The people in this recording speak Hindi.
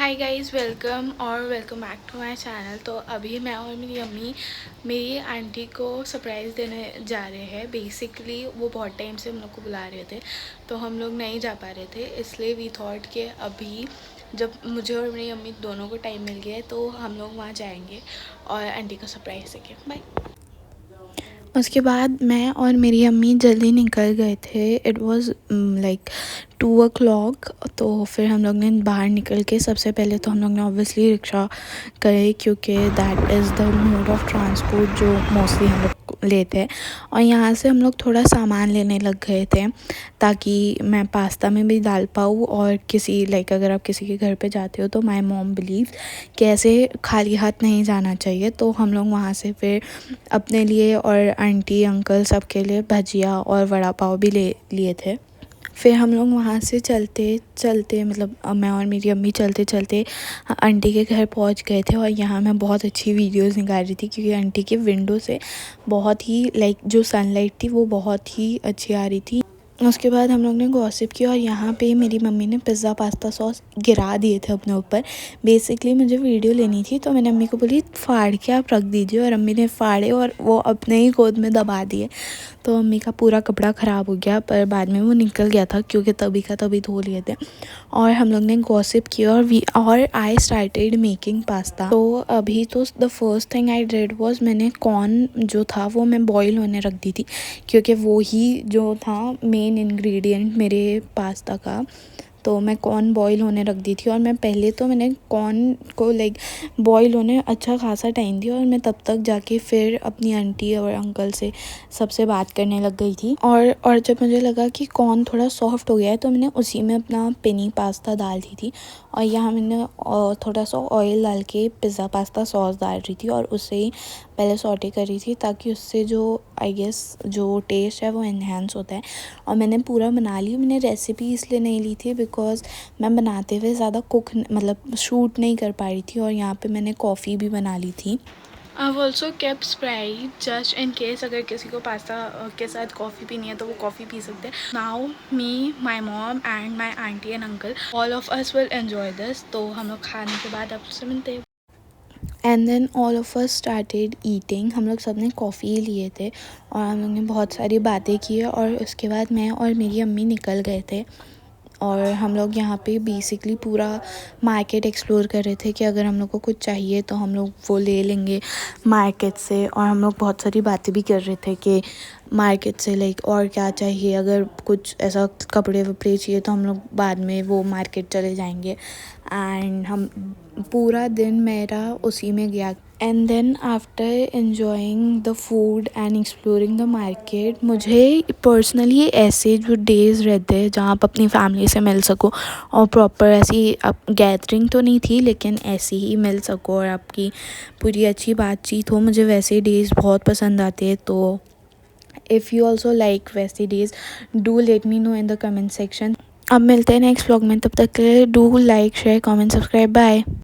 Hi guys, welcome back to my channel. तो अभी मैं और मेरी अम्मी मेरी आंटी को सरप्राइज़ देने जा रहे हैं। बेसिकली वो बहुत टाइम से हम लोग को बुला रहे थे, तो हम लोग नहीं जा पा रहे थे, इसलिए वी थॉट कि अभी जब मुझे और मेरी अम्मी दोनों को टाइम मिल गया है तो हम लोग वहाँ जाएंगे और आंटी को सरप्राइज़ देंगे। बाय। उसके बाद मैं और मेरी अम्मी जल्दी निकल गए थे। It was like 2 o'clock। तो फिर हम लोग ने बाहर निकल के सबसे पहले तो हम लोग ने ऑब्वियसली रिक्शा करे, क्योंकि that is the mode of transport जो मोस्टली हम लोग लेते हैं। और यहाँ से हम लोग थोड़ा सामान लेने लग गए थे ताकि मैं पास्ता में भी डाल पाऊँ। और किसी अगर आप किसी के घर पे जाते हो तो माय मॉम बिलीव कि ऐसे खाली हाथ नहीं जाना चाहिए। तो हम लोग वहाँ से फिर अपने लिए और आंटी अंकल सबके लिए भजिया और वड़ा पाव भी ले लिए थे। फिर हम लोग वहाँ से चलते चलते मैं और मेरी अम्मी चलते चलते आंटी के घर पहुँच गए थे। और यहाँ मैं बहुत अच्छी वीडियोस निकाल रही थी, क्योंकि आंटी के विंडो से बहुत ही जो सनलाइट थी वो बहुत ही अच्छी आ रही थी। उसके बाद हम लोग ने गॉसिप किया और यहाँ पे मेरी मम्मी ने पिज़्ज़ा पास्ता सॉस गिरा दिए थे अपने ऊपर। बेसिकली मुझे वीडियो लेनी थी, तो मैंने अम्मी को बोली फाड़ के आप रख दीजिए, और अम्मी ने फाड़े और वो अपने ही गोद में दबा दिए। तो अम्मी का पूरा कपड़ा ख़राब हो गया, पर बाद में वो निकल गया था क्योंकि तभी का तभी धो लिए थे। और हम लोग ने गॉसिप किया और आई स्टार्टेड मेकिंग पास्ता। तो अभी तो the first thing I did was मैंने कॉर्न जो था वो मैं बॉईल होने रख दी थी, क्योंकि वो ही जो था मेन इंग्रेडिएंट मेरे पास्ता का। तो मैं कॉर्न बॉईल होने रख दी थी, और मैंने कॉर्न को बॉईल होने अच्छा खासा टाइम दिया। और मैं तब तक जाके फिर अपनी आंटी और अंकल से सबसे बात करने लग गई थी। और जब मुझे लगा कि कॉर्न थोड़ा सॉफ्ट हो गया है तो मैंने उसी में अपना पेनी पास्ता डाल दी थी। और यहाँ मैंने थोड़ा सा ऑयल डाल के पिज़्ज़ा पास्ता सॉस डाल रही थी और उसे ही पहले सॉटे कर रही थी, ताकि उससे जो आई गेस जो टेस्ट है वो एनहेंस होता है। और मैंने पूरा बना ली। मैंने रेसिपी इसलिए नहीं ली थी बिकॉज़ मैं बनाते हुए ज़्यादा शूट नहीं कर पा रही थी। और यहाँ पे मैंने कॉफ़ी भी बना ली थी। I've also kept Sprite just in case अगर किसी को पास्ता के साथ कॉफ़ी पीनी है तो वो कॉफ़ी पी सकते हैं। Now me, my mom and my auntie and uncle, all of us will enjoy this। तो हम लोग खाने के बाद आपसे मिलते हैं। And then all of us started eating. हम लोग सब ने कॉफ़ी लिए थे और हम लोग ने बहुत सारी बातें की, और उसके बाद मैं और मेरी अम्मी निकल गए थे। और हम लोग यहाँ पे बेसिकली पूरा मार्केट एक्सप्लोर कर रहे थे कि अगर हम लोग को कुछ चाहिए तो हम लोग वो ले लेंगे मार्केट से। और हम लोग बहुत सारी बातें भी कर रहे थे कि मार्केट से और क्या चाहिए, अगर कुछ ऐसा कपड़े वपड़े चाहिए तो हम लोग बाद में वो मार्केट चले जाएंगे। एंड हम पूरा दिन मेरा उसी में गया। And then after enjoying the food and exploring the market, मुझे पर्सनली ऐसे जो डेज़ रहते हैं जहाँ आप अपनी फैमिली से मिल सको और प्रॉपर ऐसी गैदरिंग तो नहीं थी लेकिन ऐसी ही मिल सको और आपकी पूरी अच्छी बातचीत हो, मुझे वैसे डेज़ बहुत पसंद आते हैं। तो इफ़ यू ऑल्सो लाइक वैसे days, do let me know in the comment section. अब मिलते हैं नेक्स्ट व्लॉग में, तब तक के लिए do like share comment subscribe. Bye.